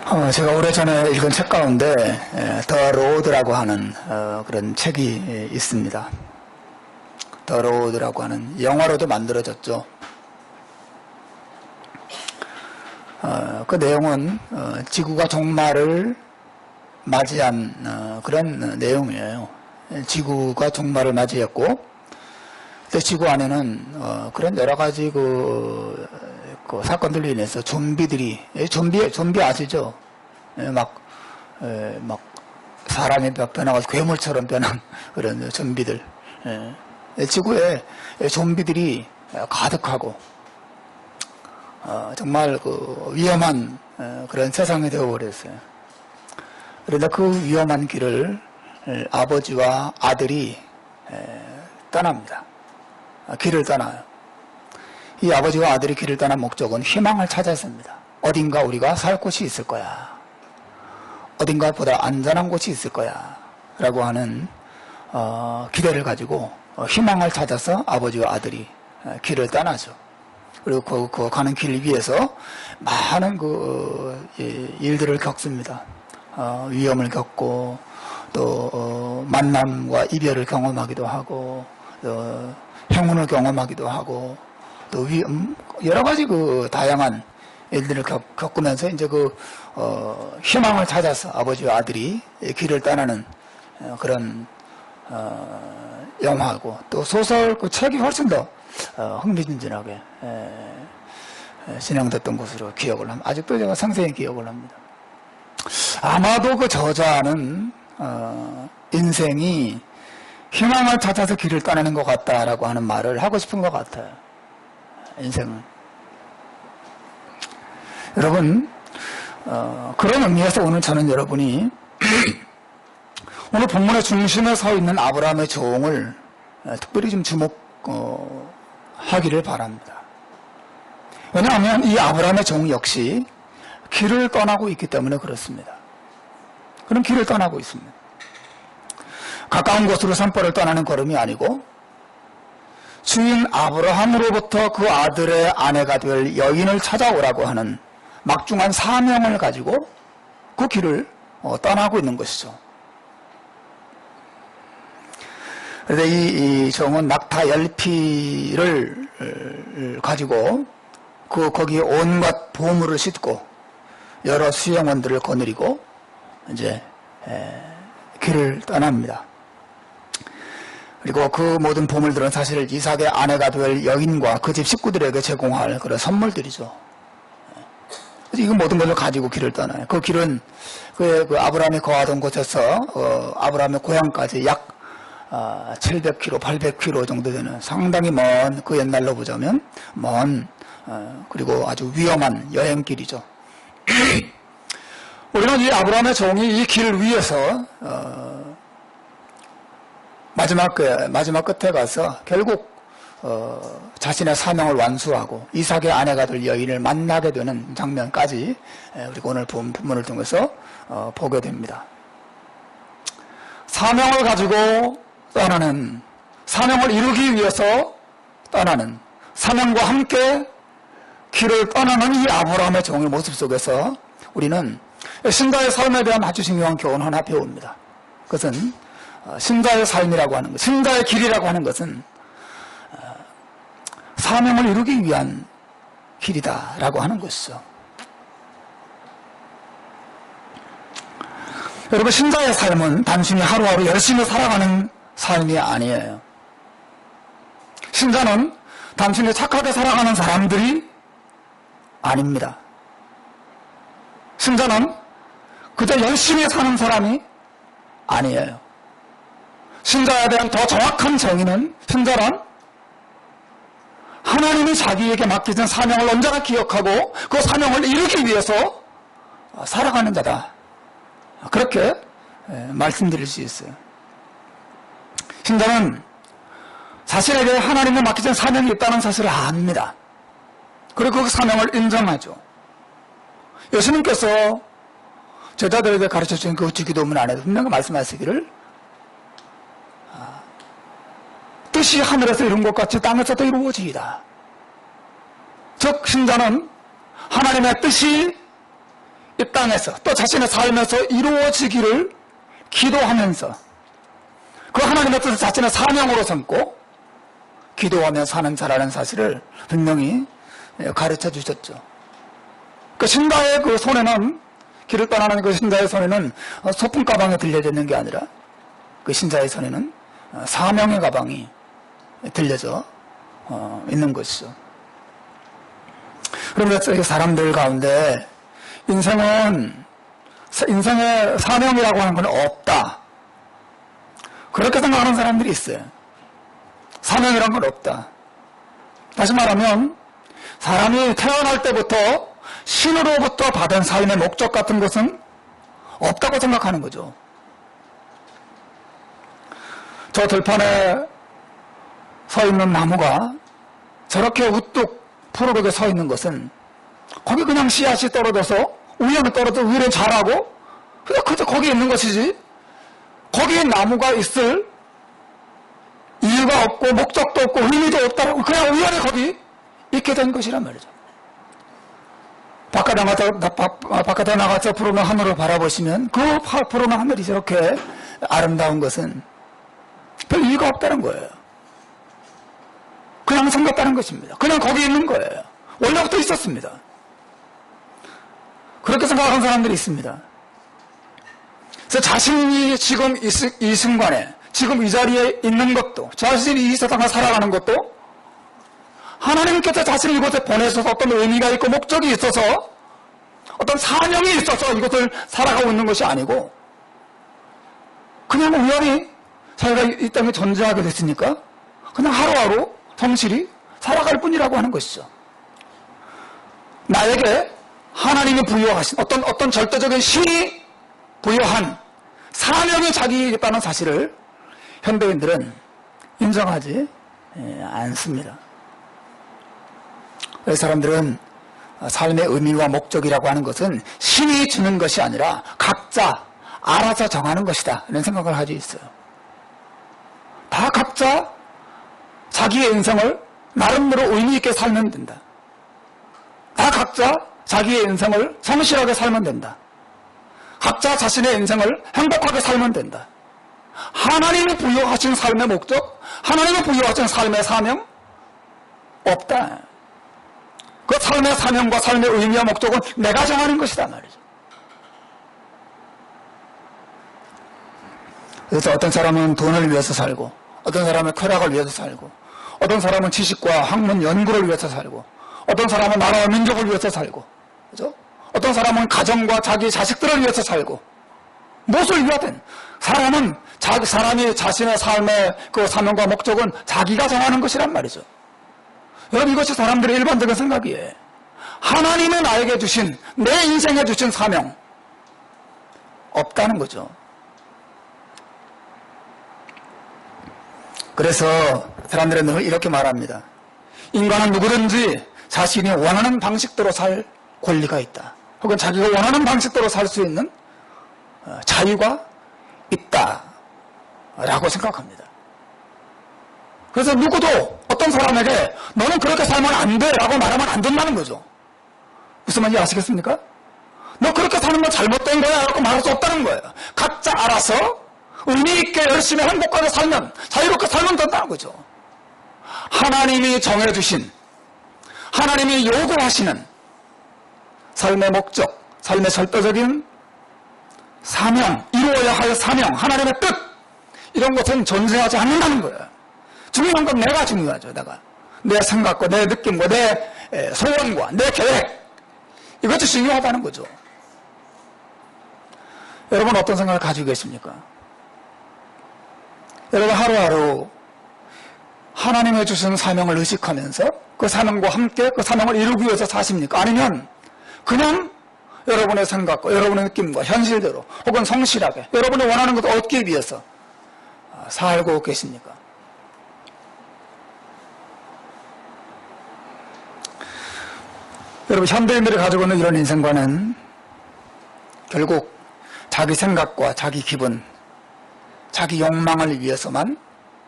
제가 오래전에 읽은 책 가운데 더 로드라고 하는 그런 책이 있습니다. 더 로드라고 하는 영화로도 만들어졌죠. 그 내용은 지구가 종말을 맞이한 그런 내용이에요. 지구가 종말을 맞이했고, 근데 지구 안에는 그런 여러 가지 그 사건들로 인해서 좀비들이, 좀비 아시죠? 막 사람이 변화가지고 괴물처럼 변한 그런 좀비들. 지구에 좀비들이 가득하고, 정말 그 위험한 그런 세상이 되어버렸어요. 그런데 그 위험한 길을 아버지와 아들이 떠납니다. 길을 떠나요. 이 아버지와 아들이 길을 떠난 목적은 희망을 찾았습니다. 어딘가 우리가 살 곳이 있을 거야. 어딘가 보다 안전한 곳이 있을 거야. 라고 하는 기대를 가지고 희망을 찾아서 아버지와 아들이 길을 떠나죠. 그리고 그 가는 길 위에서 많은 일들을 겪습니다. 위험을 겪고 또 만남과 이별을 경험하기도 하고 또 행운을 경험하기도 하고 또 여러 가지 다양한 일들을 겪으면서 이제 희망을 찾아서 아버지와 아들이 길을 떠나는 그런 영화고 또 소설 책이 훨씬 더 흥미진진하게 진행됐던 것으로 기억을 합니다. 아직도 제가 상세히 기억을 합니다. 아마도 그 저자는 인생이 희망을 찾아서 길을 떠나는 것 같다라고 하는 말을 하고 싶은 것 같아요. 인생은. 여러분, 그런 의미에서 오늘 저는 여러분이 오늘 본문의 중심에 서 있는 아브라함의 종을 특별히 좀 주목하기를 바랍니다. 왜냐하면 이 아브라함의 종 역시 길을 떠나고 있기 때문에 그렇습니다. 그럼 길을 떠나고 있습니다. 가까운 곳으로 산벌을 떠나는 걸음이 아니고 주인 아브라함으로부터 그 아들의 아내가 될 여인을 찾아오라고 하는 막중한 사명을 가지고 그 길을 떠나고 있는 것이죠. 그런데 이 종은 낙타 10피를 가지고 거기에 온갖 보물을 싣고 여러 수영원들을 거느리고 이제 길을 떠납니다. 그리고 그 모든 보물들은 사실 이삭의 아내가 될 여인과 그 집 식구들에게 제공할 그런 선물들이죠. 그래서 이 모든 것을 가지고 길을 떠나요. 그 길은 그 아브라함이 거하던 곳에서 아브라함의 고향까지 약 700km, 800km 정도 되는 상당히 먼, 그 옛날로 보자면 먼 그리고 아주 위험한 여행길이죠. 우리는 이 아브라함의 종이 이 길 위에서 마지막 끝에 가서 결국 자신의 사명을 완수하고 이삭의 아내가 될 여인을 만나게 되는 장면까지 우리가 오늘 본문을 통해서 보게 됩니다. 사명을 가지고 떠나는, 사명을 이루기 위해서 떠나는, 사명과 함께 길을 떠나는 이 아브라함의 종의 모습 속에서 우리는 신자의 삶에 대한 아주 중요한 교훈 하나 배웁니다. 그것은 신자의 삶이라고 하는 것, 신자의 길이라고 하는 것은 사명을 이루기 위한 길이다라고 하는 것이죠. 여러분, 신자의 삶은 단순히 하루하루 열심히 살아가는 삶이 아니에요. 신자는 단순히 착하게 살아가는 사람들이 아닙니다. 신자는 그저 열심히 사는 사람이 아니에요. 신자에 대한 더 정확한 정의는 신자란 하나님이 자기에게 맡기신 사명을 언제나 기억하고 그 사명을 이루기 위해서 살아가는 자다. 그렇게 말씀드릴 수 있어요. 신자는 자신에게 하나님이 맡기신 사명이 있다는 사실을 압니다. 그리고 그 사명을 인정하죠. 예수님께서 제자들에게 가르쳐주신 그 주기도문 안에 분명히 말씀하시기를 뜻이 하늘에서 이룬 것 같이 땅에서도 이루어지이다. 즉 신자는 하나님의 뜻이 이 땅에서 또 자신의 삶에서 이루어지기를 기도하면서 그 하나님의 뜻을 자신의 사명으로 삼고 기도하며 사는 자라는 사실을 분명히 가르쳐 주셨죠. 그 신자의 그 손에는, 길을 떠나는 그 신자의 손에는 소품 가방이 들려져 있는 게 아니라 그 신자의 손에는 사명의 가방이 들려져 있는 것이죠. 그러면서 사람들 가운데 인생의 사명이라고 하는 건 없다, 그렇게 생각하는 사람들이 있어요. 사명이란 건 없다. 다시 말하면 사람이 태어날 때부터 신으로부터 받은 삶의 목적 같은 것은 없다고 생각하는 거죠. 저 들판에 서 있는 나무가 저렇게 우뚝 푸르르게 서 있는 것은 거기 그냥 씨앗이 떨어져서 우연히 떨어져서 우연히 자라고 그냥 거기에 있는 것이지, 거기에 나무가 있을 이유가 없고 목적도 없고 의미도 없다라고 그냥 우연히 거기 있게 된 것이란 말이죠. 바깥에 나가서 푸르른 하늘을 바라보시면 그 푸르른 하늘이 저렇게 아름다운 것은 별 이유가 없다는 거예요. 그냥 생겼다는 것입니다. 그냥 거기 있는 거예요. 원래부터 있었습니다. 그렇게 생각하는 사람들이 있습니다. 그래서 자신이 지금 이 순간에, 지금 이 자리에 있는 것도, 자신이 이 세상을 살아가는 것도 하나님께서 자신을 이곳에 보내셔서 어떤 의미가 있고 목적이 있어서 어떤 사명이 있어서 이것을 살아가고 있는 것이 아니고 그냥 우연히 자기가 이 땅에 존재하게 됐으니까 그냥 하루하루 성실히 살아갈 뿐이라고 하는 것이죠. 나에게 하나님이 부여하신 어떤 절대적인 신이 부여한 사명이 자기에게 있다는 사실을 현대인들은 인정하지 않습니다. 사람들은 삶의 의미와 목적이라고 하는 것은 신이 주는 것이 아니라 각자 알아서 정하는 것이다, 이런 생각을 가지고 있어요. 다 각자 자기의 인생을 나름대로 의미 있게 살면 된다. 다 각자 자기의 인생을 성실하게 살면 된다. 각자 자신의 인생을 행복하게 살면 된다. 하나님이 부여하신 삶의 목적, 하나님이 부여하신 삶의 사명 없다. 그 삶의 사명과 삶의 의미와 목적은 내가 정하는 것이다 말이죠. 그래서 어떤 사람은 돈을 위해서 살고, 어떤 사람은 쾌락을 위해서 살고, 어떤 사람은 지식과 학문 연구를 위해서 살고, 어떤 사람은 나라와 민족을 위해서 살고, 그죠? 어떤 사람은 가정과 자기 자식들을 위해서 살고, 무엇을 위하든 사람이 자신의 삶의 그 사명과 목적은 자기가 정하는 것이란 말이죠. 여러분, 이것이 사람들의 일반적인 생각이에요. 하나님은 나에게 주신, 내 인생에 주신 사명 없다는 거죠. 그래서 사람들은 늘 이렇게 말합니다. 인간은 누구든지 자신이 원하는 방식대로 살 권리가 있다. 혹은 자기가 원하는 방식대로 살 수 있는 자유가 있다 라고 생각합니다. 그래서 누구도 어떤 사람에게 너는 그렇게 살면 안 돼 라고 말하면 안 된다는 거죠. 무슨 말인지 아시겠습니까? 너 그렇게 사는 건 잘못된 거야 라고 말할 수 없다는 거예요. 각자 알아서 의미 있게 열심히 행복하게 살면, 자유롭게 살면 된다는 거죠. 하나님이 정해주신, 하나님이 요구하시는 삶의 목적, 삶의 절대적인 사명, 이루어야 할 사명, 하나님의 뜻, 이런 것은 존재하지 않는다는 거예요. 중요한 건 내가 중요하죠. 내 생각과 내 느낌과 내 소원과 내 계획, 이것이 중요하다는 거죠. 여러분, 어떤 생각을 가지고 계십니까? 여러분, 하루하루 하나님의 주신 사명을 의식하면서 그 사명과 함께 그 사명을 이루기 위해서 사십니까? 아니면 그냥 여러분의 생각과 여러분의 느낌과 현실대로 혹은 성실하게 여러분이 원하는 것을 얻기 위해서 살고 계십니까? 여러분, 현대인들이 가지고 있는 이런 인생관은 결국 자기 생각과 자기 기분, 자기 욕망을 위해서만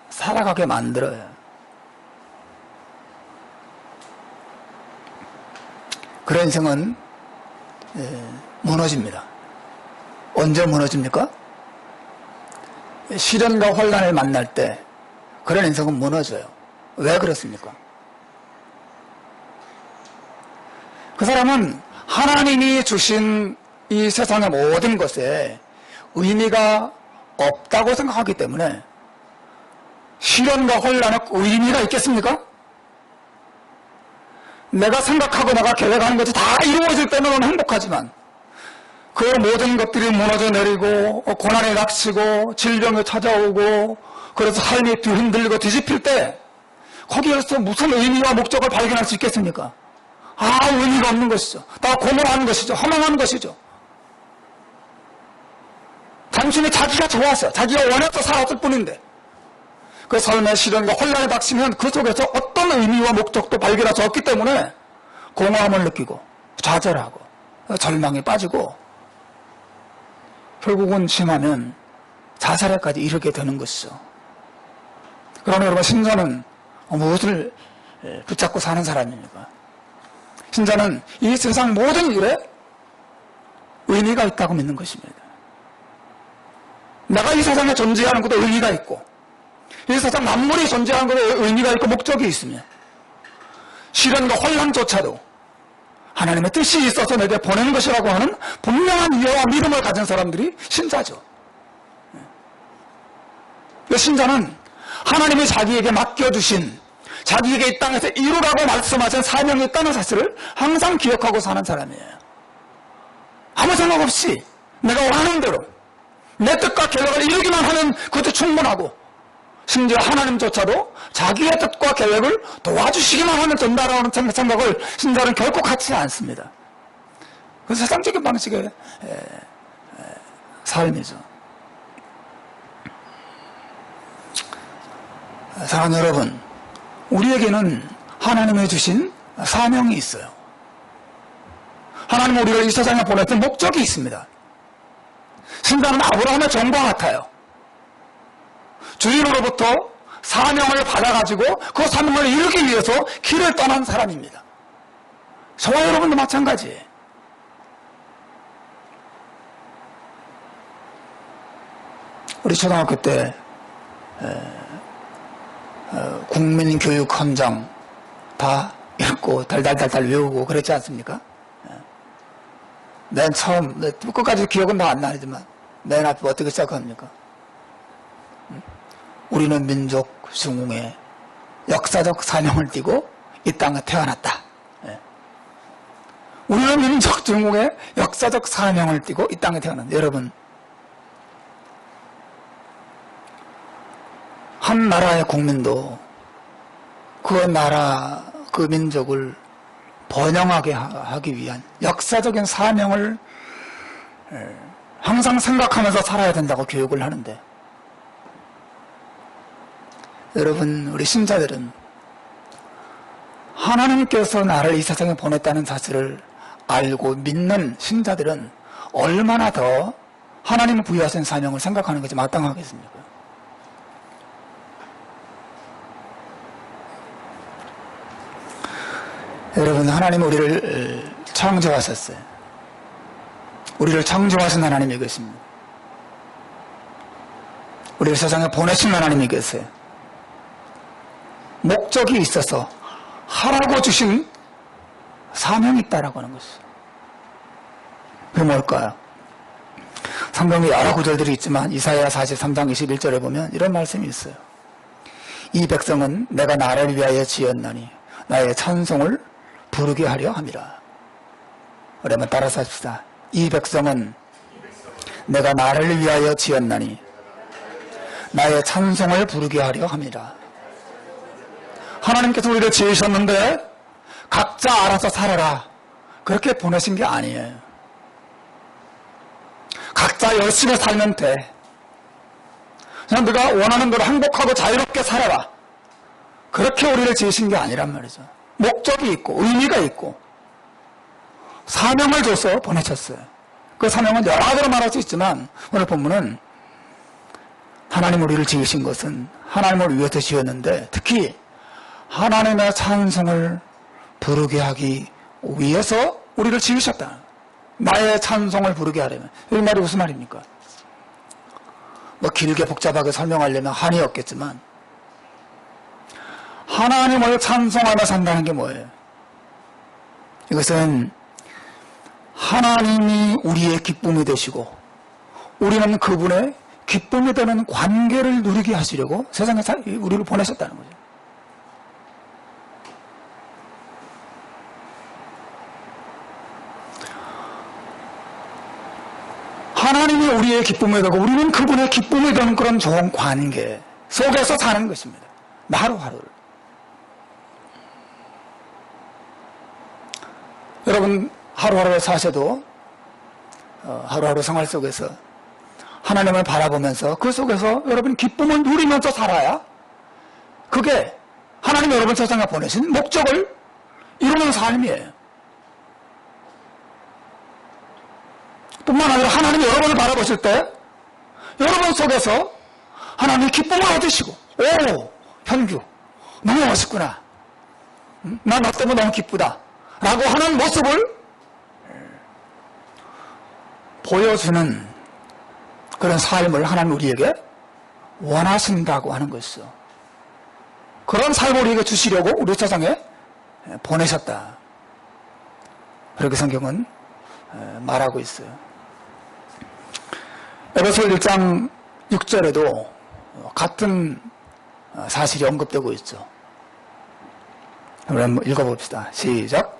살아가게 만들어요. 그런 인생은 무너집니다. 언제 무너집니까? 시련과 혼란을 만날 때 그런 인생은 무너져요. 왜 그렇습니까? 그 사람은 하나님이 주신 이 세상의 모든 것에 의미가 없다고 생각하기 때문에 시련과 혼란에 의미가 있겠습니까? 내가 생각하고 내가 계획하는 것이 다 이루어질 때는 행복하지만 그 모든 것들이 무너져 내리고 고난에 닥치고 질병이 찾아오고 그래서 삶이 흔들리고 뒤집힐 때 거기에서 무슨 의미와 목적을 발견할 수 있겠습니까? 의미가 없는 것이죠. 다 고문하는 것이죠. 허망하는 것이죠. 단순히 자기가 좋아서 자기가 원해서 살았을 뿐인데 그 삶의 시련과 혼란에 닥치면 그 속에서 어떤 의미와 목적도 발견할 수 없기 때문에 공허함을 느끼고 좌절하고 절망에 빠지고 결국은 심하면 자살에까지 이르게 되는 것이죠. 그러나 여러분, 신자는 무엇을 붙잡고 사는 사람입니까? 신자는 이 세상 모든 일에 의미가 있다고 믿는 것입니다. 내가 이 세상에 존재하는 것도 의미가 있고 이 세상 만물이 존재하는 것도 의미가 있고 목적이 있으며 시련과 혼란조차도 하나님의 뜻이 있어서 내게 보내는 것이라고 하는 분명한 이해와 믿음을 가진 사람들이 신자죠. 신자는 하나님이 자기에게 맡겨주신 자기에게 이 땅에서 이루라고 말씀하신 사명이 있다는 사실을 항상 기억하고 사는 사람이에요. 아무 생각 없이 내가 원하는 대로 내 뜻과 계획을 이루기만 하면 그것도 충분하고 심지어 하나님조차도 자기의 뜻과 계획을 도와주시기만 하면 된다라는 생각을 신자는 결코 갖지 않습니다. 그 세상적인 방식의 삶이죠. 사랑하는 여러분, 우리에게는 하나님이 주신 사명이 있어요. 하나님은 우리를 이 세상에 보냈던 목적이 있습니다. 신자는 아브라함의 종과 같아요. 주인으로부터 사명을 받아가지고 그 사명을 이루기 위해서 길을 떠난 사람입니다. 저와 여러분도 마찬가지예요. 우리 초등학교 때 국민교육헌장 다 읽고 달달달달 외우고 그랬지 않습니까? 맨 처음, 끝까지 기억은 다 안 나지만 맨 앞에 어떻게 시작합니까? 우리는 민족 중흥의 역사적 사명을 띠고 이 땅에 태어났다. 우리는 민족 중흥의 역사적 사명을 띠고 이 땅에 태어났다. 여러분, 한 나라의 국민도 그 나라, 그 민족을 번영하게 하기 위한 역사적인 사명을 항상 생각하면서 살아야 된다고 교육을 하는데, 여러분, 우리 신자들은 하나님께서 나를 이 세상에 보냈다는 사실을 알고 믿는 신자들은 얼마나 더 하나님이 부여하신 사명을 생각하는 것이 마땅하겠습니까? 여러분, 하나님은 우리를 창조하셨어요. 우리를 창조하신 하나님이 계십니다. 우리를 세상에 보내신 하나님이 계세요. 목적이 있어서 하라고 주신 사명이 있다라고 하는 것이죠. 그게 뭘까요? 성경에 여러 구절들이 있지만 이사야 43장 21절에 보면 이런 말씀이 있어요. 이 백성은 내가 나를 위하여 지었나니 나의 찬송을 부르게 하려 함이라. 여러분 따라서 합시다. 이 백성은 내가 나를 위하여 지었나니 나의 찬송을 부르게 하려 함이라. 하나님께서 우리를 지으셨는데 각자 알아서 살아라 그렇게 보내신 게 아니에요. 각자 열심히 살면 돼. 그냥 네가 원하는 대로 행복하고 자유롭게 살아라 그렇게 우리를 지으신 게 아니란 말이죠. 목적이 있고 의미가 있고 사명을 줘서 보내셨어요. 그 사명은 여러 가지로 말할 수 있지만 오늘 본문은 하나님 우리를 지으신 것은 하나님을 위해서 지었는데 특히 하나님의 찬송을 부르게 하기 위해서 우리를 지으셨다. 나의 찬송을 부르게 하려면, 이 말이 무슨 말입니까? 뭐 길게 복잡하게 설명하려면 한이 없겠지만, 하나님을 찬송하며 산다는 게 뭐예요? 이것은 하나님이 우리의 기쁨이 되시고 우리는 그분의 기쁨이 되는 관계를 누리게 하시려고 세상에 우리를 보내셨다는 거죠. 하나님이 우리의 기쁨이 되고 우리는 그분의 기쁨이 되는 그런 좋은 관계 속에서 사는 것입니다. 하루하루를. 여러분 하루하루 사셔도 하루하루 생활 속에서 하나님을 바라보면서 그 속에서 여러분 기쁨을 누리면서 살아야 그게 하나님 여러분 세상에 보내신 목적을 이루는 삶이에요. 뿐만 아니라 하나님 여러분을 바라보실 때 여러분 속에서 하나님의 기쁨을 얻으시고, 오, 현규 너무 멋있구나, 난 너 때문에 너무 기쁘다 라고 하는 모습을 보여주는 그런 삶을 하나님 우리에게 원하신다고 하는 것이죠. 그런 삶을 우리에게 주시려고 우리 세상에 보내셨다. 그렇게 성경은 말하고 있어요. 에베소서 1장 6절에도 같은 사실이 언급되고 있죠. 한번 읽어봅시다. 시작.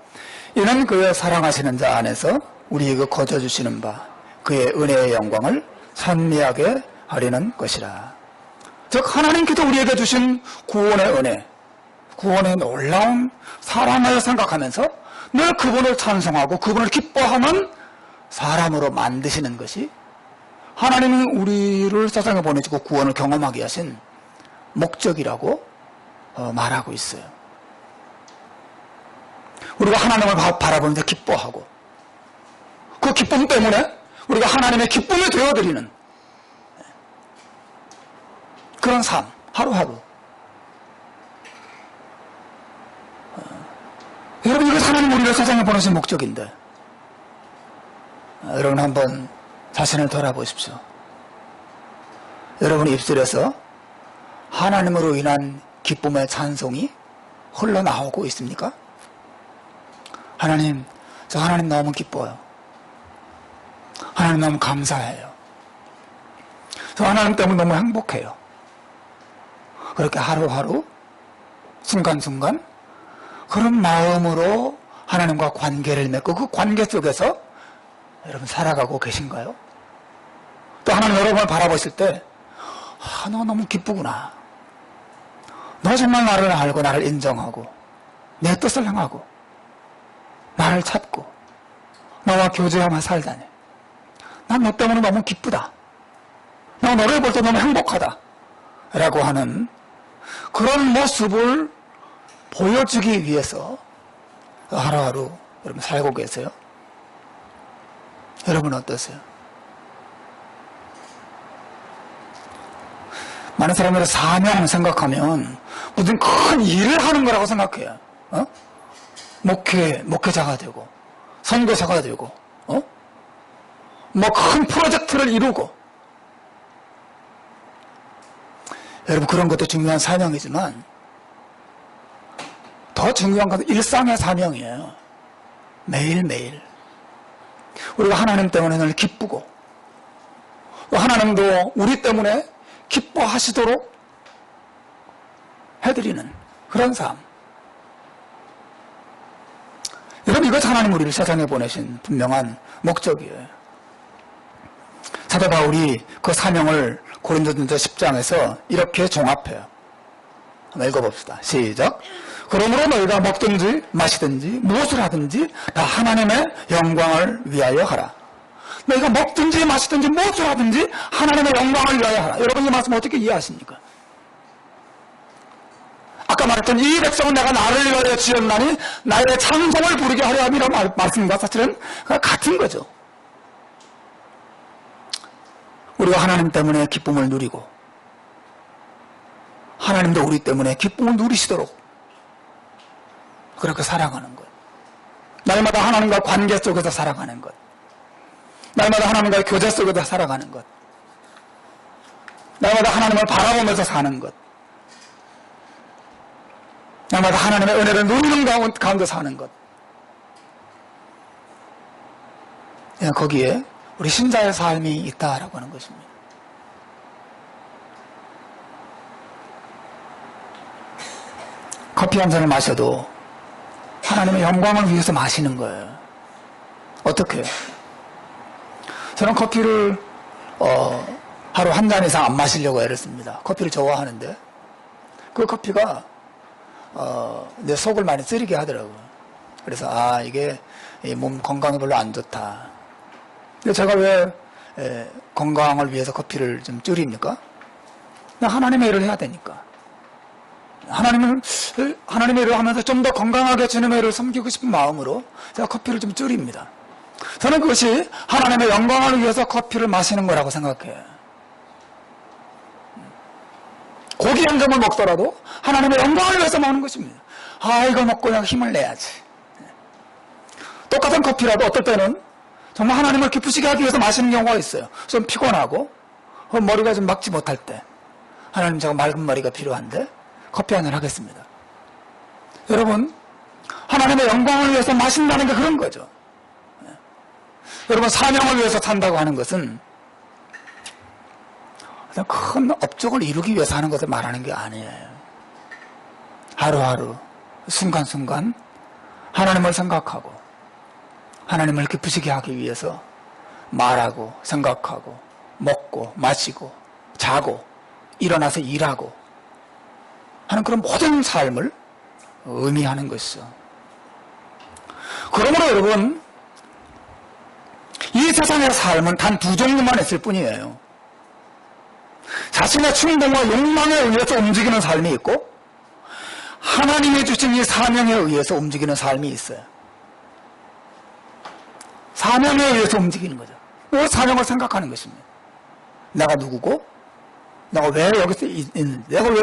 이는 그의 사랑하시는 자 안에서 우리에게 거저주시는 바 그의 은혜의 영광을 찬미하게 하려는 것이라. 즉 하나님께서 우리에게 주신 구원의 은혜, 구원의 놀라운 사랑을 생각하면서 늘 그분을 찬송하고 그분을 기뻐하는 사람으로 만드시는 것이 하나님이 우리를 세상에 보내주고 구원을 경험하게 하신 목적이라고 말하고 있어요. 우리가 하나님을 바라보는데 기뻐하고 그 기쁨 때문에 우리가 하나님의 기쁨이 되어드리는 그런 삶, 하루하루. 여러분, 이것이 하나님 우리를 세상에 보내신 목적인데 여러분 한번 자신을 돌아보십시오. 여러분 입술에서 하나님으로 인한 기쁨의 찬송이 흘러나오고 있습니까? 하나님, 저 하나님 너무 기뻐요. 하나님 너무 감사해요. 저 하나님 때문에 너무 행복해요. 그렇게 하루하루 순간순간 그런 마음으로 하나님과 관계를 맺고 그 관계 속에서 여러분 살아가고 계신가요? 또 하나님 여러분을 바라보실 때 너 너무 기쁘구나. 너 정말 나를 알고 나를 인정하고 내 뜻을 행하고 나를 찾고 나와 교제하며 살다니. 난 너 때문에 너무 기쁘다. 나 너를 볼 때 너무 행복하다. 라고 하는 그런 모습을 보여주기 위해서 하루하루 여러분 살고 계세요? 여러분 어떠세요? 많은 사람들이 사명 생각하면 무슨 큰 일을 하는 거라고 생각해요. 목회자가 되고 선교사가 되고 뭐 큰 프로젝트를 이루고. 여러분 그런 것도 중요한 사명이지만 더 중요한 것은 일상의 사명이에요. 매일매일 우리가 하나님 때문에 늘 기쁘고 하나님도 우리 때문에 기뻐하시도록 해드리는 그런 삶. 여러분 이것이 하나님 우리를 세상에 보내신 분명한 목적이에요. 사도 바울이 그 사명을 고린도전서 10장에서 이렇게 종합해요. 한번 읽어봅시다. 시작. 그러므로 너희가 먹든지 마시든지 무엇을 하든지 다 하나님의 영광을 위하여 하라. 너희가 먹든지 마시든지 무엇을 하든지 하나님의 영광을 위하여 하라. 여러분 이 말씀 어떻게 이해하십니까? 아까 말했던 이 백성은 내가 나를 위하여 지었나니 나의 찬송을 부르게 하려 함이라는 말씀과 사실은 같은 거죠. 우리가 하나님 때문에 기쁨을 누리고 하나님도 우리 때문에 기쁨을 누리시도록 그렇게 살아가는 것. 날마다 하나님과 관계 속에서 살아가는 것. 날마다 하나님과의 교제 속에서 살아가는 것. 날마다 하나님을 바라보면서 사는 것. 날마다 하나님의 은혜를 누리는 가운데 사는 것. 거기에 우리 신자의 삶이 있다라고 하는 것입니다. 커피 한 잔을 마셔도 하나님의 영광을 위해서 마시는 거예요. 어떻게? 저는 커피를 하루 한 잔 이상 안 마시려고 애를 씁니다. 커피를 좋아하는데 그 커피가 내 속을 많이 쓰리게 하더라고요. 그래서 이게 몸 건강에 별로 안 좋다. 근데 제가 왜 건강을 위해서 커피를 좀 줄입니까? 하나님의 일을 해야 되니까. 하나님의 일을 하면서 좀 더 건강하게 주님의 일을 섬기고 싶은 마음으로 제가 커피를 좀 줄입니다. 저는 그것이 하나님의 영광을 위해서 커피를 마시는 거라고 생각해요. 고기 한 점을 먹더라도 하나님의 영광을 위해서 먹는 것입니다. 이거 먹고 내가 힘을 내야지. 똑같은 커피라도 어떨 때는 정말 하나님을 기쁘시게 하기 위해서 마시는 경우가 있어요. 좀 피곤하고 머리가 좀 막지 못할 때 하나님 제가 맑은 머리가 필요한데 커피 한잔 하겠습니다. 여러분, 하나님의 영광을 위해서 마신다는 게 그런 거죠. 여러분, 사명을 위해서 산다고 하는 것은 큰 업적을 이루기 위해서 하는 것을 말하는 게 아니에요. 하루하루, 순간순간 하나님을 생각하고 하나님을 기쁘시게 하기 위해서 말하고 생각하고 먹고 마시고 자고 일어나서 일하고 하는 그런 모든 삶을 의미하는 것이죠. 그러므로 여러분, 이 세상의 삶은 단 두 종류만 있을 뿐이에요. 자신의 충동과 욕망에 의해서 움직이는 삶이 있고 하나님이 주신 이 사명에 의해서 움직이는 삶이 있어요. 사명에 의해서 움직이는 거죠. 그 사명을 생각하는 것입니다. 내가 누구고 내가 왜 여기서 있는지, 내가 왜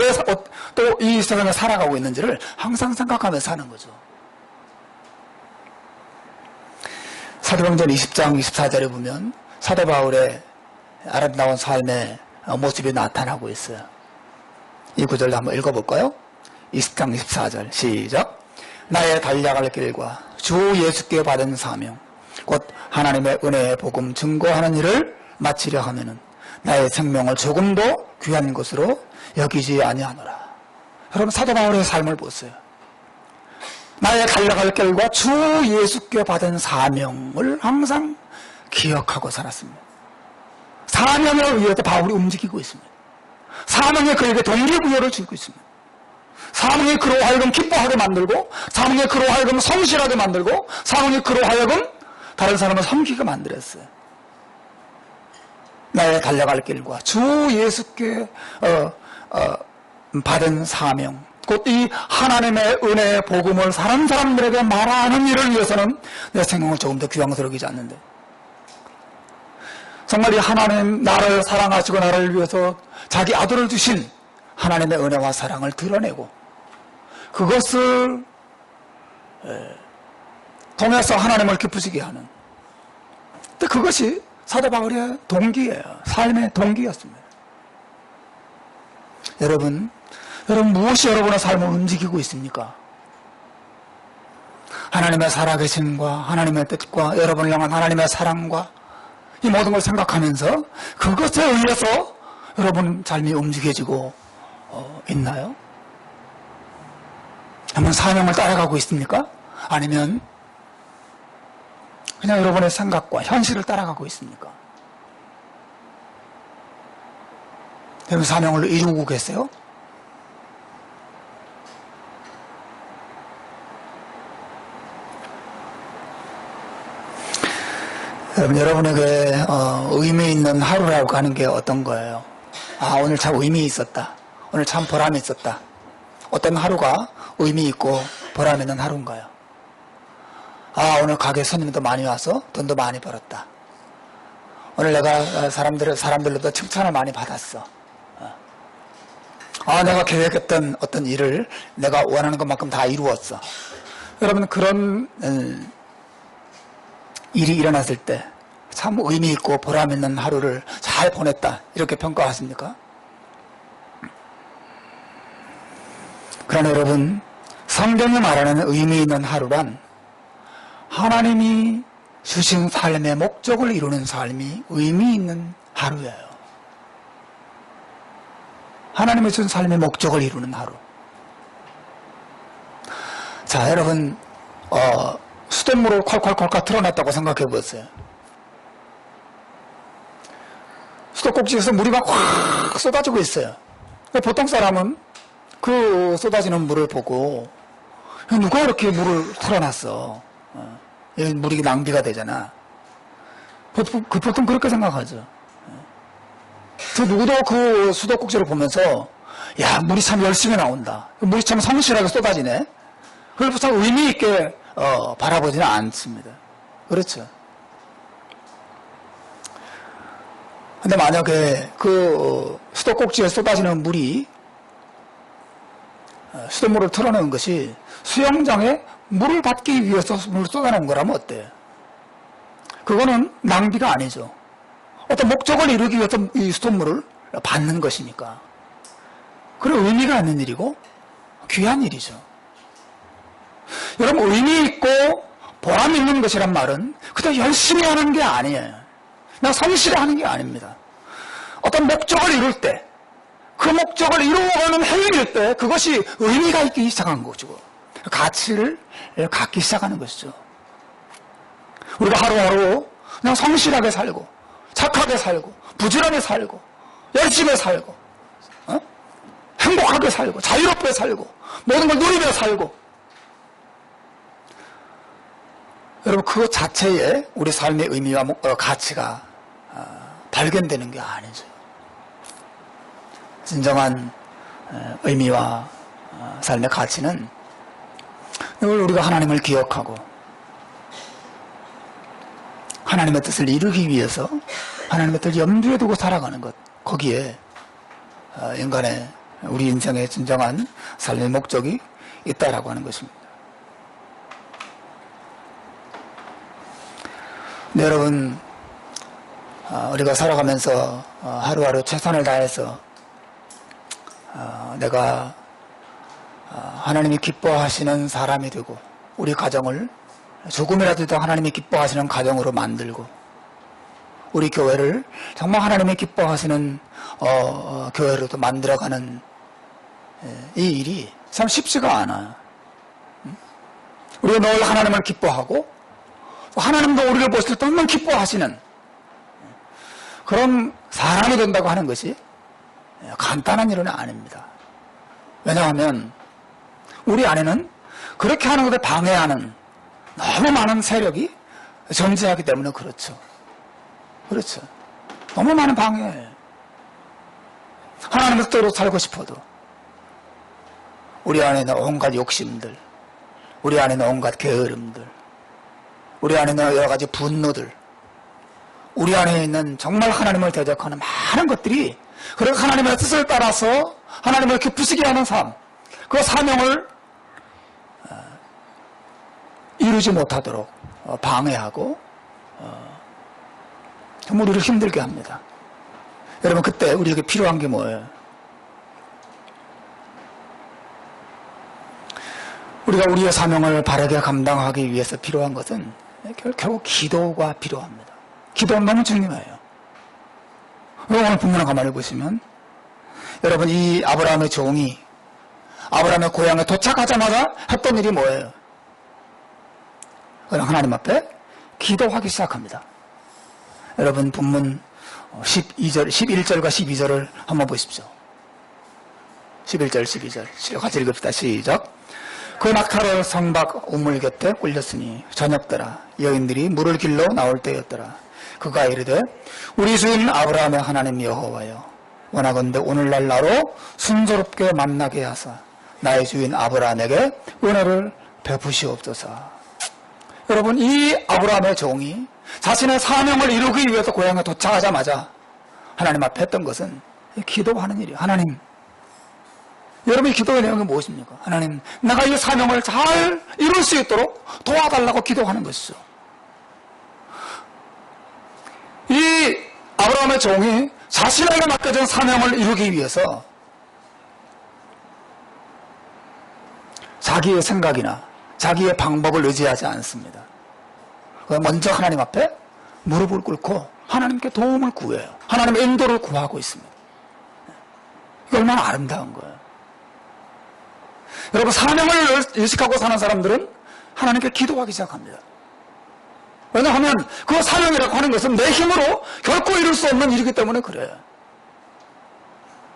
또 이 세상에 살아가고 있는지를 항상 생각하면서 사는 거죠. 사도행전 20장 24절에 보면 사도 바울의 아름다운 삶의 모습이 나타나고 있어요. 이 구절도 한번 읽어볼까요? 20장 24절 시작. 나의 달려갈 길과 주 예수께 받은 사명 곧 하나님의 은혜의 복음 증거하는 일을 마치려 하면은 나의 생명을 조금도 귀한 것으로 여기지 아니하노라. 여러분, 사도 바울의 삶을 보세요. 나의 달려갈 길과 주 예수께 받은 사명을 항상 기억하고 살았습니다. 사명에 의해서 바울이 움직이고 있습니다. 사명이 그에게 동기부여를 주고 있습니다. 사명이 그로 하여금 기뻐하게 만들고, 사명이 그로 하여금 성실하게 만들고, 사명이 그로 하여금 다른 사람을 섬기게 만들었어요. 나의 달려갈 길과 주 예수께 받은 사명, 곧 이 하나님의 은혜의 복음을 다른 사람들에게 말하는 일을 위해서는 내 생명을 조금 더 귀양스럽게 하지 않는데, 정말 이 하나님 나를 사랑하시고 나를 위해서 자기 아들을 주신 하나님의 은혜와 사랑을 드러내고 그것을 통해서 하나님을 기쁘시게 하는, 근데 그것이 사도 바울의 동기예요. 삶의 동기였습니다. 여러분 무엇이 여러분의 삶을 움직이고 있습니까? 하나님의 살아계심과 하나님의 뜻과 여러분을 향한 하나님의 사랑과 이 모든 걸 생각하면서 그것에 의해서 여러분 삶이 움직여지고 있나요? 한번 사명을 따라가고 있습니까? 아니면 그냥 여러분의 생각과 현실을 따라가고 있습니까? 여러분 사명을 이루고 계세요? 여러분, 여러분에게 의미 있는 하루라고 하는 게 어떤 거예요? 오늘 참 의미 있었다. 오늘 참 보람이 있었다. 어떤 하루가 의미 있고 보람 있는 하루인가요? 오늘 가게 손님도 많이 와서 돈도 많이 벌었다. 오늘 내가 사람들로부터 칭찬을 많이 받았어. 내가 계획했던 어떤 일을 내가 원하는 것만큼 다 이루었어. 여러분, 그런 일이 일어났을 때 참 의미 있고 보람 있는 하루를 잘 보냈다 이렇게 평가하십니까? 그러나 여러분, 성경이 말하는 의미 있는 하루란 하나님이 주신 삶의 목적을 이루는 삶이 의미 있는 하루예요. 하나님이 주신 삶의 목적을 이루는 하루. 자, 여러분, 수돗물을 콸콸콸콸 틀어놨다고 생각해 보세요. 수도꼭지에서 물이 막 확 쏟아지고 있어요. 보통 사람은 그 쏟아지는 물을 보고 누가 이렇게 물을 틀어놨어? 물이 낭비가 되잖아. 보통 그렇게 생각하죠. 그 누구도 그 수도꼭지를 보면서 야, 물이 참 열심히 나온다. 물이 참 성실하게 쏟아지네. 그걸 참 의미 있게 바라보지는 않습니다. 그렇죠. 근데 만약에 그 수도꼭지에 쏟아지는 물이 수돗물을 틀어놓은 것이 수영장에 물을 받기 위해서 물을 쏟아놓은 거라면 어때요? 그거는 낭비가 아니죠. 어떤 목적을 이루기 위해서 이 수돗물을 받는 것이니까. 그런 의미가 있는 일이고 귀한 일이죠. 여러분, 의미 있고 보람 있는 것이란 말은 그냥 열심히 하는 게 아니에요. 그냥 성실히 하는 게 아닙니다. 어떤 목적을 이룰 때, 그 목적을 이루어가는 행위일 때 그것이 의미가 있기 시작한 거죠. 가치를 갖기 시작하는 것이죠. 우리가 하루하루 그냥 성실하게 살고 착하게 살고 부지런히 살고 열심히 살고 행복하게 살고 자유롭게 살고 모든 걸 누리며 살고, 여러분, 그것 자체에 우리 삶의 의미와 가치가 발견되는 게 아니죠. 진정한 의미와 삶의 가치는 늘 우리가 하나님을 기억하고 하나님의 뜻을 이루기 위해서 하나님의 뜻을 염두에 두고 살아가는 것, 거기에 인간의 우리 인생의 진정한 삶의 목적이 있다라고 하는 것입니다. 네, 여러분, 우리가 살아가면서 하루하루 최선을 다해서 내가 하나님이 기뻐하시는 사람이 되고 우리 가정을 조금이라도 더 하나님이 기뻐하시는 가정으로 만들고 우리 교회를 정말 하나님이 기뻐하시는 교회로도 만들어가는 이 일이 참 쉽지가 않아요. 우리가 늘 하나님을 기뻐하고 하나님도 우리를 보실 때 너무 기뻐하시는 그런 사람이 된다고 하는 것이 간단한 일은 아닙니다. 왜냐하면 우리 안에는 그렇게 하는 것에 방해하는 너무 많은 세력이 존재하기 때문에 그렇죠. 그렇죠. 너무 많은 방해예요. 하나님의 뜻대로 살고 싶어도 우리 안에 있는 온갖 욕심들, 우리 안에 있는 온갖 게으름들, 우리 안에 있는 여러 가지 분노들, 우리 안에 있는 정말 하나님을 대적하는 많은 것들이 그렇게 하나님의 뜻을 따라서 하나님을 기쁘시게 하는 삶, 그 사명을 이루지 못하도록 방해하고 정말 우리를 힘들게 합니다. 여러분, 그때 우리에게 필요한 게 뭐예요? 우리가 우리의 사명을 바르게 감당하기 위해서 필요한 것은 결국 기도가 필요합니다. 기도는 너무 중요해요. 오늘 본문을 가만히 보시면 여러분, 이 아브라함의 종이 아브라함의 고향에 도착하자마자 했던 일이 뭐예요? 그냥 하나님 앞에 기도하기 시작합니다. 여러분, 본문 11절과 12절을 한번 보십시오. 11절, 12절 같이 읽읍시다. 시작. 그 낙타를 성박 우물 곁에 꿀렸으니 저녁더라. 여인들이 물을 길러 나올 때였더라. 그가 이르되 우리 주인 아브라함의 하나님 여호와여, 원하건대 오늘날 나로 순조롭게 만나게 하사 나의 주인 아브라함에게 은혜를 베푸시옵소서. 여러분, 이 아브라함의 종이 자신의 사명을 이루기 위해서 고향에 도착하자마자 하나님 앞에 했던 것은 기도하는 일이에요. 하나님, 여러분의 기도의 내용이 무엇입니까? 하나님, 내가 이 사명을 잘 이룰 수 있도록 도와달라고 기도하는 것이죠. 이 아브라함의 종이 자신에게 맡겨진 사명을 이루기 위해서 자기의 생각이나 자기의 방법을 의지하지 않습니다. 먼저 하나님 앞에 무릎을 꿇고 하나님께 도움을 구해요. 하나님의 인도를 구하고 있습니다. 이게 얼마나 아름다운 거예요. 여러분, 사명을 의식하고 사는 사람들은 하나님께 기도하기 시작합니다. 왜냐하면 그 사명이라고 하는 것은 내 힘으로 결코 이룰 수 없는 일이기 때문에 그래요.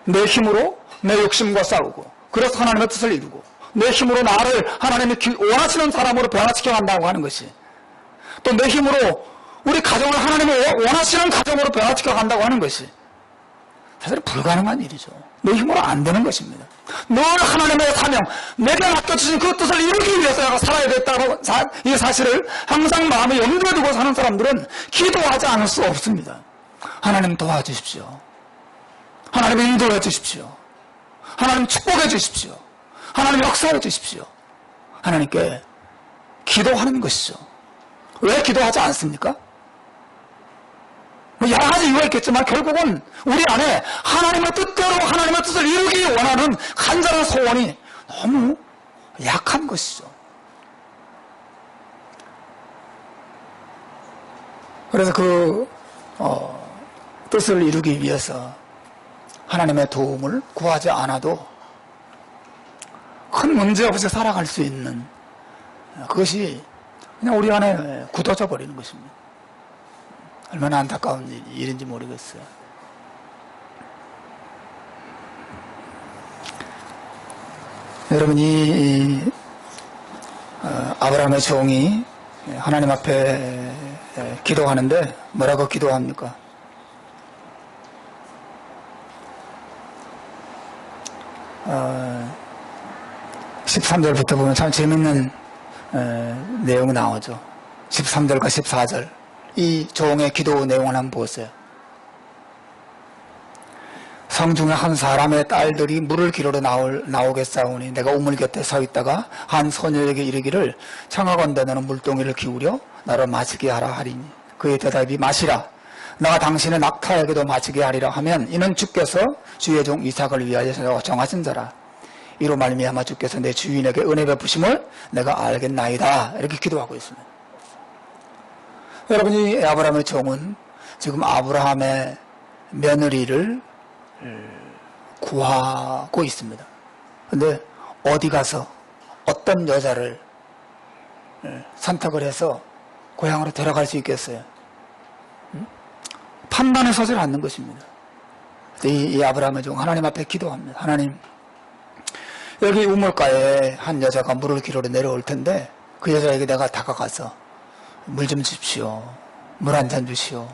내 힘으로 내 욕심과 싸우고, 그래서 하나님의 뜻을 이루고, 내 힘으로 나를 하나님이 원하시는 사람으로 변화시켜 간다고 하는 것이, 또 내 힘으로 우리 가정을 하나님이 원하시는 가정으로 변화시켜 간다고 하는 것이 사실 불가능한 일이죠. 내 힘으로 안 되는 것입니다. 늘 하나님의 사명, 내게 맡겨주신 그 뜻을 이루기 위해서 내가 살아야 됐다고 이 사실을 항상 마음에 염두에 두고 사는 사람들은 기도하지 않을 수 없습니다. 하나님 도와주십시오. 하나님 인도해 주십시오. 하나님 축복해 주십시오. 하나님 역사해 주십시오. 하나님께 기도하는 것이죠. 왜 기도하지 않습니까? 여러 가지 이유가 있겠지만 결국은 우리 안에 하나님의 뜻대로 하나님의 뜻을 이루기 원하는 간절한 소원이 너무 약한 것이죠. 그래서 그 뜻을 이루기 위해서 하나님의 도움을 구하지 않아도 큰 문제 없이 살아갈 수 있는 그것이 그냥 우리 안에 굳어져 버리는 것입니다. 얼마나 안타까운 일인지 모르겠어요. 여러분, 아브라함의 종이 하나님 앞에 기도하는데 뭐라고 기도합니까? 13절부터 보면 참 재밌는 내용이 나오죠. 13절과 14절. 이 종의 기도 내용을 한번 보세요. 성중에 한 사람의 딸들이 물을 기르러 나오겠사오니 내가 우물 곁에 서 있다가 한 소녀에게 이르기를 청하건대 너는 물동이를 기울여 나로 마시게 하라 하리니 그의 대답이 마시라 내가 당신의 낙타에게도 마시게 하리라 하면 이는 주께서 주의 종 이삭을 위하여 정하신 자라 이로 말미암아 주께서 내 주인에게 은혜 베푸심을 내가 알겠나이다. 이렇게 기도하고 있습니다. 여러분, 이 아브라함의 종은 지금 아브라함의 며느리를 구하고 있습니다. 그런데 어디 가서 어떤 여자를 선택을 해서 고향으로 데려갈 수 있겠어요? 판단에 서질 않는 것입니다. 이 아브라함의 종 하나님 앞에 기도합니다. 하나님, 여기 우물가에 한 여자가 물을 기르러 내려올 텐데 그 여자에게 내가 다가가서 물 좀 주십시오. 물 한 잔 주시오.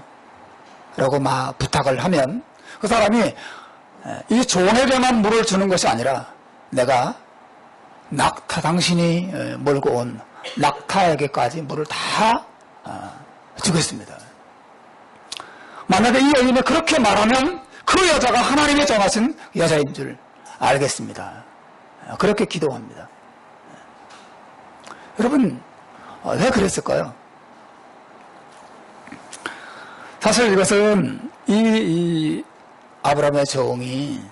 라고 막 부탁을 하면 그 사람이 이 종에게만 물을 주는 것이 아니라 내가 낙타, 당신이 몰고 온 낙타에게까지 물을 다 주겠습니다. 만약에 이 여인이 그렇게 말하면 그 여자가 하나님이 정하신 여자인 줄 알겠습니다. 그렇게 기도합니다. 여러분, 왜 그랬을까요? 사실 이것은 이 아브라함의 종이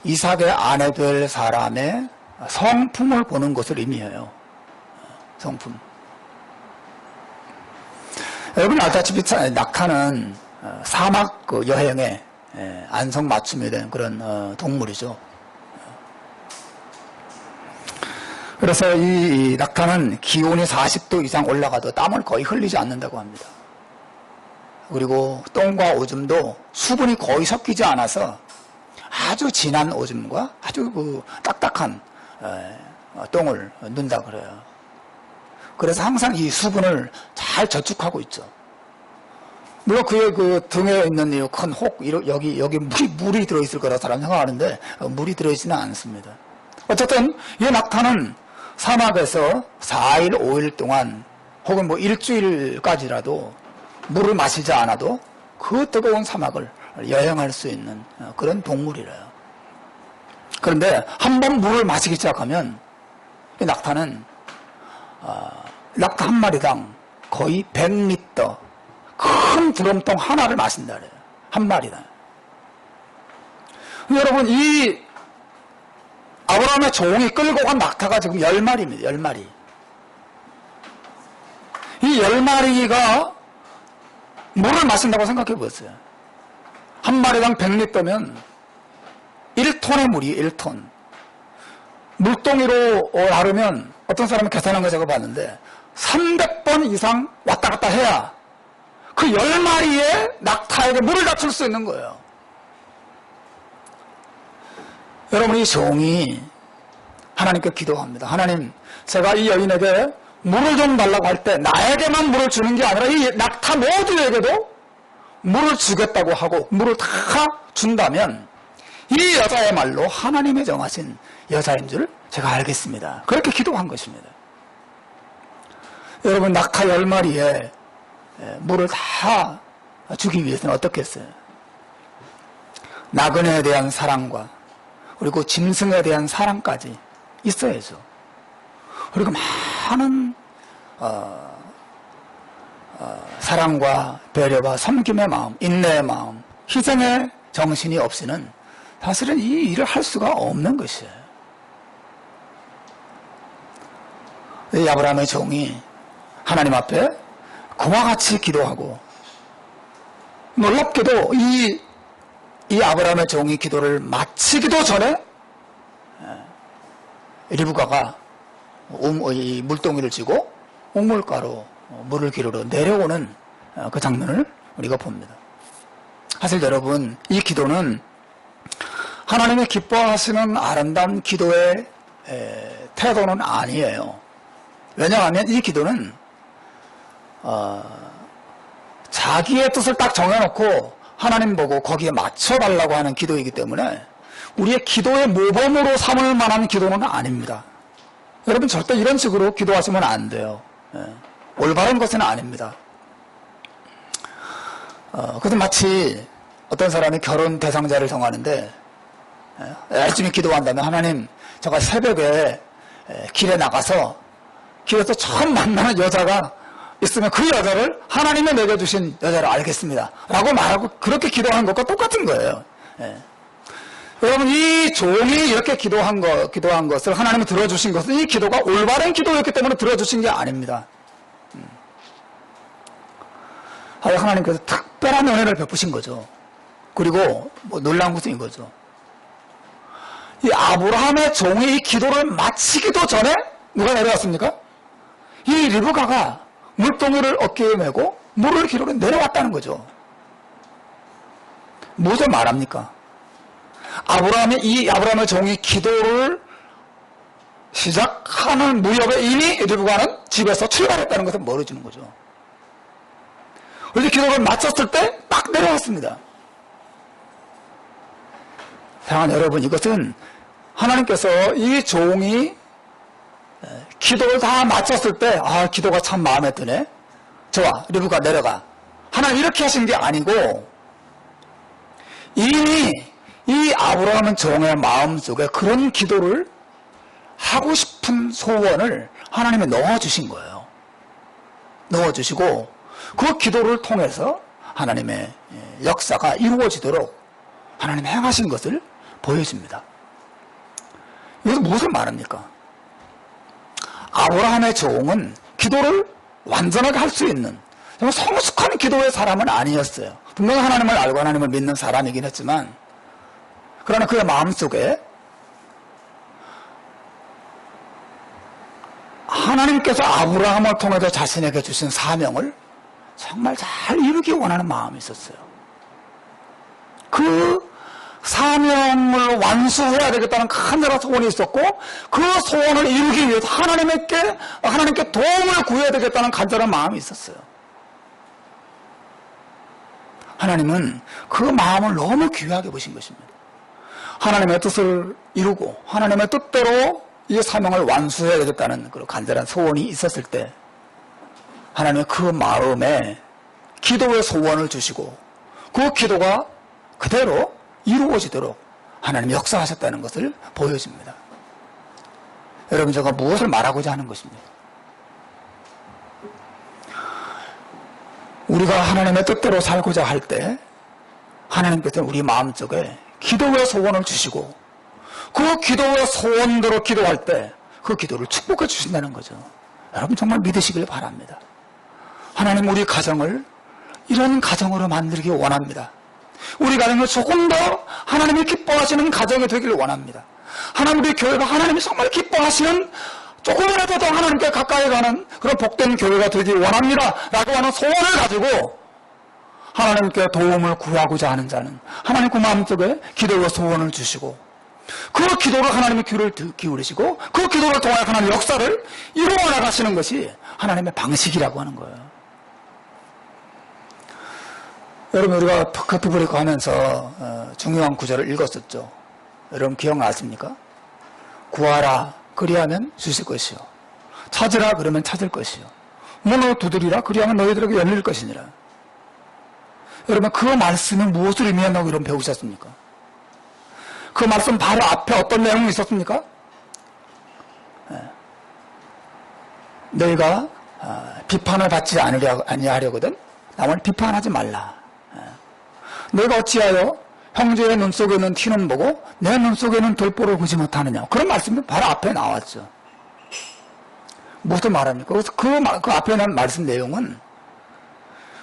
이삭의 아내 될 사람의 성품을 보는 것을 의미해요. 성품. 여러분이 알다시피 낙타는 사막 여행에 안성맞춤이 된 그런 동물이죠. 그래서 이 낙타는 기온이 40도 이상 올라가도 땀을 거의 흘리지 않는다고 합니다. 그리고 똥과 오줌도 수분이 거의 섞이지 않아서 아주 진한 오줌과 아주 딱딱한 똥을 넣는다 그래요. 그래서 항상 이 수분을 잘 저축하고 있죠. 물론 그의 그 등에 있는 이 큰 혹, 여기 물이 들어있을 거라 사람 생각하는데 물이 들어있지는 않습니다. 어쨌든 이 낙타는 사막에서 4일, 5일 동안 혹은 뭐 일주일까지라도 물을 마시지 않아도 그 뜨거운 사막을 여행할 수 있는 그런 동물이래요. 그런데 한번 물을 마시기 시작하면 이 낙타는 낙타 한 마리당 거의 100리터 큰 두럼통 하나를 마신다 그래요. 한 마리다. 여러분, 이 아브라함의 종이 끌고 간 낙타가 지금 10마리입니다. 10마리. 이 10마리가 물을 마신다고 생각해 보세요. 한 마리당 100리터면 1톤의 물이 1톤. 물동이로 나르면 어떤 사람이 계산한 거 제가 봤는데 300번 이상 왔다 갔다 해야 그 10마리의 낙타에게 물을 다 줄 수 있는 거예요. 여러분, 이 종이 하나님께 기도합니다. 하나님, 제가 이 여인에게 물을 좀 달라고 할 때 나에게만 물을 주는 게 아니라 이 낙타 모두에게도 물을 주겠다고 하고 물을 다 준다면 이 여자야말로 하나님의 정하신 여자인 줄 제가 알겠습니다. 그렇게 기도한 것입니다. 여러분, 낙타 10마리에 물을 다 주기 위해서는 어떻게 했어요? 나그네에 대한 사랑과 그리고 짐승에 대한 사랑까지 있어야죠. 그리고 많은 사랑과 배려와 섬김의 마음, 인내의 마음, 희생의 정신이 없이는 사실은 이 일을 할 수가 없는 것이에요. 이 아브라함의 종이 하나님 앞에 그와 같이 기도하고, 놀랍게도 이 아브라함의 종이 기도를 마치기도 전에 리브가가 이 물동이를 쥐고 옥물가로 물을 기르러 내려오는 그 장면을 우리가 봅니다. 사실 여러분, 이 기도는 하나님이 기뻐하시는 아름다운 기도의 태도는 아니에요. 왜냐하면 이 기도는 자기의 뜻을 딱 정해놓고 하나님 보고 거기에 맞춰달라고 하는 기도이기 때문에 우리의 기도의 모범으로 삼을 만한 기도는 아닙니다. 여러분, 절대 이런 식으로 기도하시면 안 돼요. 올바른 것은 아닙니다. 그래서 마치 어떤 사람이 결혼 대상자를 정하는데 열심히 기도한다면, 하나님, 제가 새벽에 길에 나가서 길에서 처음 만나는 여자가 있으면 그 여자를 하나님이 내게 주신 여자를 알겠습니다 라고 말하고 그렇게 기도하는 것과 똑같은 거예요. 여러분, 이 종이 이렇게 기도한 것을 하나님이 들어주신 것은 이 기도가 올바른 기도였기 때문에 들어주신 게 아닙니다. 하나님께서 특별한 은혜를 베푸신 거죠. 그리고 놀라운 것은 이거죠. 이 아브라함의 종이 이 기도를 마치기도 전에 누가 내려왔습니까? 이 리브가가 물동이를 어깨에 메고 물을 기르러 내려왔다는 거죠. 무엇을 말합니까? 이 아브라함의 종이 기도를 시작하는 무렵에 이미 리브가는 집에서 출발했다는 것을 모르주는 거죠. 그래서 기도를 마쳤을 때 딱 내려왔습니다. 사랑하는 여러분, 이것은 하나님께서 이 종이 기도를 다 마쳤을 때, 기도가 참 마음에 드네. 좋아, 리브가 내려가. 하나님 이렇게 하신 게 아니고, 이미 이 아브라함은 종의 마음속에 그런 기도를 하고 싶은 소원을 하나님이 넣어주신 거예요. 넣어주시고, 그 기도를 통해서 하나님의 역사가 이루어지도록 하나님 행하신 것을 보여줍니다. 이것은 무엇을 말합니까? 아브라함의 종은 기도를 완전하게 할 수 있는 정말 성숙한 기도의 사람은 아니었어요. 분명히 하나님을 알고 하나님을 믿는 사람이긴 했지만, 그러나 그의 마음속에 하나님께서 아브라함을 통해서 자신에게 주신 사명을 정말 잘 이루기 원하는 마음이 있었어요. 그 사명을 완수해야 되겠다는 간절한 소원이 있었고, 그 소원을 이루기 위해서 하나님께 도움을 구해야 되겠다는 간절한 마음이 있었어요. 하나님은 그 마음을 너무 귀하게 보신 것입니다. 하나님의 뜻을 이루고 하나님의 뜻대로 이 사명을 완수해야 되겠다는 그런 간절한 소원이 있었을 때, 하나님은 그 마음에 기도의 소원을 주시고 그 기도가 그대로 이루어지도록 하나님이 역사하셨다는 것을 보여줍니다. 여러분, 제가 무엇을 말하고자 하는 것입니까? 우리가 하나님의 뜻대로 살고자 할 때 하나님께서는 우리 마음속에 기도의 소원을 주시고 그 기도의 소원대로 기도할 때 그 기도를 축복해 주신다는 거죠. 여러분 정말 믿으시길 바랍니다. 하나님 우리 가정을 이런 가정으로 만들기 원합니다. 우리 가정을 조금 더 하나님이 기뻐하시는 가정이 되기를 원합니다. 하나님 우리 교회가 하나님이 정말 기뻐하시는 조금이라도 더 하나님께 가까이 가는 그런 복된 교회가 되기 원합니다 라고 하는 소원을 가지고 하나님께 도움을 구하고자 하는 자는 하나님 그 마음속에 기도와 소원을 주시고 그 기도를 하나님의 귀를 기울이시고 그 기도를 통하여 하나님의 역사를 이루어 나가시는 것이 하나님의 방식이라고 하는 거예요. 여러분 우리가 커트 브레이크 하면서 중요한 구절을 읽었었죠. 여러분 기억나십니까? 구하라 그리하면 주실 것이요 찾으라 그러면 찾을 것이요 문을 두드리라 그리하면 너희들에게 열릴 것이니라. 여러분 그 말씀이 무엇을 의미한다고 여러분 배우셨습니까? 그 말씀 바로 앞에 어떤 내용이 있었습니까? 너희가 비판을 받지 아니하려거든 남을 비판하지 말라. 너희가 어찌하여 형제의 눈 속에 있는 티는 보고 내 눈 속에 있는 돌보를 보지 못하느냐. 그런 말씀이 바로 앞에 나왔죠. 무슨 말합니까? 그래서 그 앞에 난 말씀 내용은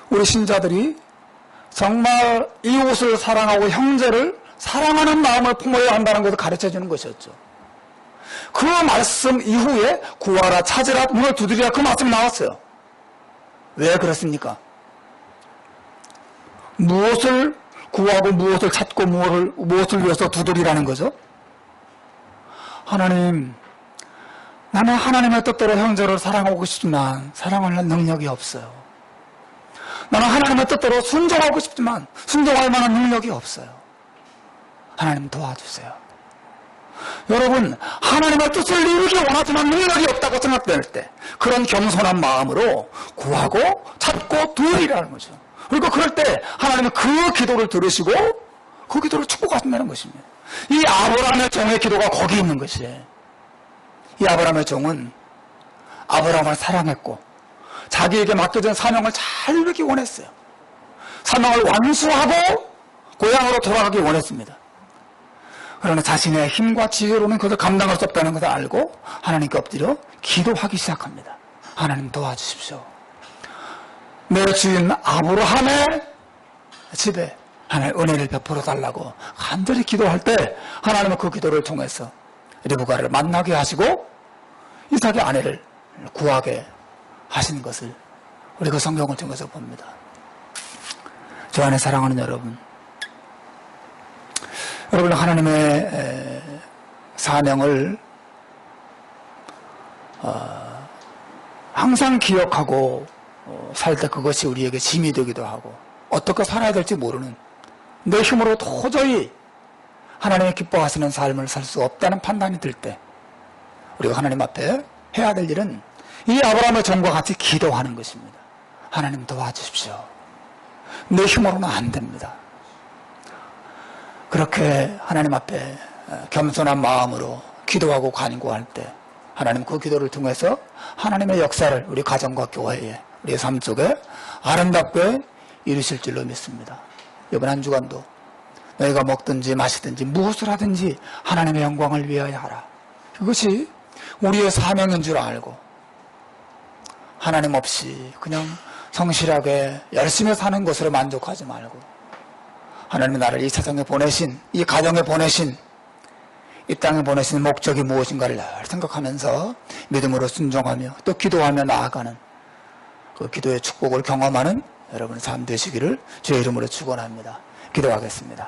우리 신자들이 정말 이웃을 사랑하고 형제를 사랑하는 마음을 품어야 한다는 것을 가르쳐 주는 것이었죠. 그 말씀 이후에 구하라 찾으라 문을 두드리라 그 말씀이 나왔어요. 왜 그렇습니까? 무엇을 구하고 무엇을 찾고 무엇을 위해서 두드리라는 거죠? 하나님, 나는 하나님의 뜻대로 형제를 사랑하고 싶지만 사랑하는 능력이 없어요. 나는 하나님의 뜻대로 순종하고 싶지만 순종할 만한 능력이 없어요. 하나님 도와주세요. 여러분 하나님의 뜻을 이루기 원하지만 능력이 없다고 생각될 때 그런 겸손한 마음으로 구하고 찾고 두드리라는 거죠. 그리고 그럴 때 하나님은 그 기도를 들으시고 그 기도를 축복하신다는 것입니다. 이 아브라함의 종의 기도가 거기 있는 것이에요. 이 아브라함의 종은 아브라함을 사랑했고 자기에게 맡겨진 사명을 잘 이루기 원했어요. 사명을 완수하고 고향으로 돌아가기 원했습니다. 그러나 자신의 힘과 지혜로는 그것을 감당할 수 없다는 것을 알고 하나님께 엎드려 기도하기 시작합니다. 하나님 도와주십시오. 내 주인 아브라함의 집에 하나님 은혜를 베풀어 달라고 간절히 기도할 때 하나님은 그 기도를 통해서 리브가를 만나게 하시고 이삭의 아내를 구하게 하신 것을 우리 그 성경을 통해서 봅니다. 저 안에 사랑하는 여러분, 여러분 하나님의 사명을 항상 기억하고 살 때 그것이 우리에게 짐이 되기도 하고 어떻게 살아야 될지 모르는 내 힘으로 도저히 하나님의 기뻐하시는 삶을 살 수 없다는 판단이 들 때 우리가 하나님 앞에 해야 될 일은 이 아브라함의 종과 같이 기도하는 것입니다. 하나님 도와주십시오. 내 힘으로는 안 됩니다. 그렇게 하나님 앞에 겸손한 마음으로 기도하고 간구할 때 하나님 그 기도를 통해서 하나님의 역사를 우리 가정과 교회에 우리의 삶 속에 아름답게 이루실 줄로 믿습니다. 이번 한 주간도 너희가 먹든지 마시든지 무엇을 하든지 하나님의 영광을 위하여 하라. 그것이 우리의 사명인 줄 알고 하나님 없이 그냥 성실하게 열심히 사는 것으로 만족하지 말고 하나님의 나를 이 세상에 보내신, 이 가정에 보내신, 이 땅에 보내신 목적이 무엇인가를 늘 생각하면서 믿음으로 순종하며 또 기도하며 나아가는 그 기도의 축복을 경험하는 여러분의 삶 되시기를 주의 이름으로 축원합니다. 기도하겠습니다.